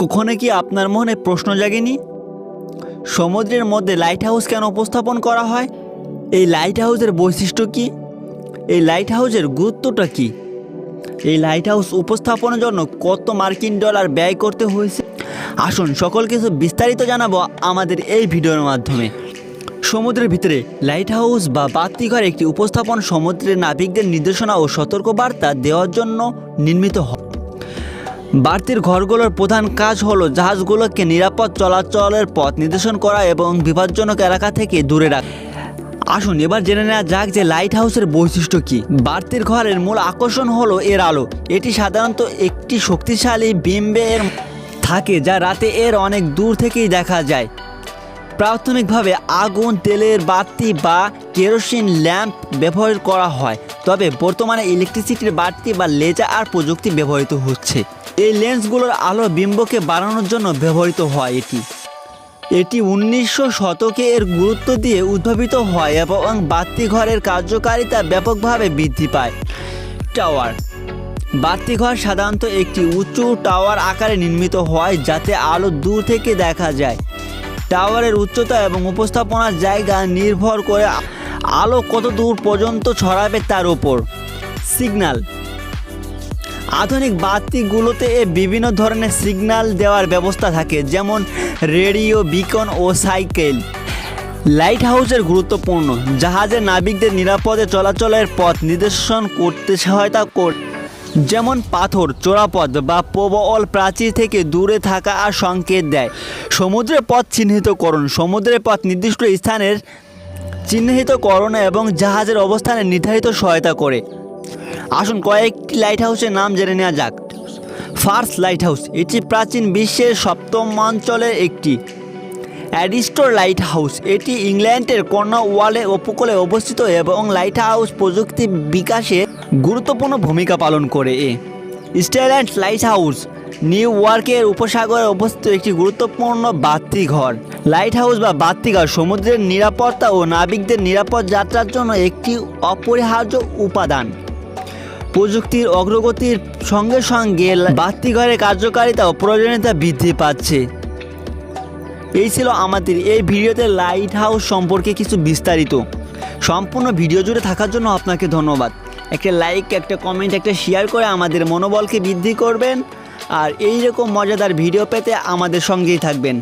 কখনো কি আপনার মনে প্রশ্ন জাগেনি সমুদ্রের মধ্যে লাইট হাউস কেন উপস্থাপন করা হয়? এই লাইট হাউসের বৈশিষ্ট্য কি? এই লাইট হাউসের গুরুত্বটা কি? এই লাইট হাউস উপস্থাপনের জন্য কত মার্কিন ডলার ব্যয় করতে হয়েছে? আসুন সকল কিছু বিস্তারিত জানাবো আমাদের এই ভিডিওর মাধ্যমে। সমুদ্রের ভিতরে লাইট হাউস বা বাতিঘর একটি উপস্থাপন সমুদ্রের নাবিকদের নির্দেশনা ও সতর্কবার্তা দেওয়ার জন্য নির্মিত হয়। বাড়তির ঘরগুলোর প্রধান কাজ হলো জাহাজগুলোকে নিরাপদ চলাচলের পথ নির্দেশন করা এবং বিপজ্জনক এলাকা থেকে দূরে রাখা। আসুন এবার জেনে নেওয়া যাক যে লাইট হাউসের বৈশিষ্ট্য কী। বাড়তির ঘরের মূল আকর্ষণ হলো এর আলো। এটি সাধারণত একটি শক্তিশালী বিম্বের থাকে যা রাতে এর অনেক দূর থেকেই দেখা যায়। প্রাথমিকভাবে আগুন, তেলের বাতি বা কেরোসিন ল্যাম্প ব্যবহার করা হয়, তবে বর্তমানে ইলেকট্রিসিটির বাতি বা লেজার প্রযুক্তি ব্যবহৃত হচ্ছে। এই লেন্সগুলোর আলোর বিম্বকে বাড়ানোর জন্য ব্যবহৃত হয়। এটি 1900 শতকে এর গুরুত্ব দিয়ে উদ্ভাবিত হয় এবং বাতিঘরের কার্যকারিতা ব্যাপকভাবে বৃদ্ধি পায়। টাওয়ার। বাতিঘর সাধারণত একটি উঁচু টাওয়ার আকারে নির্মিত হয় যাতে আলো দূর থেকে দেখা যায়। টাওয়ারের উচ্চতা এবং উপস্থাপনার জায়গা নির্ভর করে আলো কত দূর পর্যন্ত ছড়াবে তার উপর। সিগন্যাল। আধুনিক বাতিগুলোতে বিভিন্ন ধরনের সিগন্যাল দেওয়ার ব্যবস্থা থাকে, যেমন রেডিও, বিকন ও সাইকেল। লাইট হাউসের গুরুত্বপূর্ণ জাহাজের নাবিকদের নিরাপদে চলাচলের পথ নির্দেশন করতে সহায়তা করে, যেমন পাথর, চোরাপথ বা প্রবল প্রাচীর থেকে দূরে থাকা আর সংকেত দেয়। সমুদ্রের পথ চিহ্নিতকরণ। সমুদ্রের পথ নির্দিষ্ট স্থানের চিহ্নিতকরণ এবং জাহাজের অবস্থানে নির্ধারিত সহায়তা করে। আসুন কয়েকটি লাইট হাউসের নাম জেনে নেওয়া যাক। ফার্স্ট লাইট হাউস, এটি প্রাচীন বিশ্বের সপ্তমাঞ্চলের একটি। অ্যারিস্টোর লাইট হাউস, এটি ইংল্যান্ডের কর্নওয়ালে উপকূলে অবস্থিত এবং লাইট হাউস প্রযুক্তি বিকাশে গুরুত্বপূর্ণ ভূমিকা পালন করে। স্টারল্যান্ড লাইট হাউস, নিউ ইয়র্কের উপসাগরে অবস্থিত একটি গুরুত্বপূর্ণ বাতিঘর। লাইট হাউস বা বাতিঘর সমুদ্রের নিরাপত্তা ও নাবিকদের নিরাপদ যাত্রার জন্য একটি অপরিহার্য উপাদান। প্রযুক্তির অগ্রগতির সঙ্গে সঙ্গে বাতিঘরের কার্যকারিতা ও প্রয়োজনীয়তা বৃদ্ধি পাচ্ছে। এই ছিল আমাদের এই ভিডিওতে লাইট হাউস সম্পর্কে কিছু বিস্তারিত। সম্পূর্ণ ভিডিও জুড়ে থাকার জন্য আপনাকে ধন্যবাদ। একটা লাইক, একটা কমেন্ট, একটা শেয়ার করে আমাদের মনোবলকে বৃদ্ধি করবেন। আর এই রকম মজাদার ভিডিও পেতে আমাদের সঙ্গেই থাকবেন।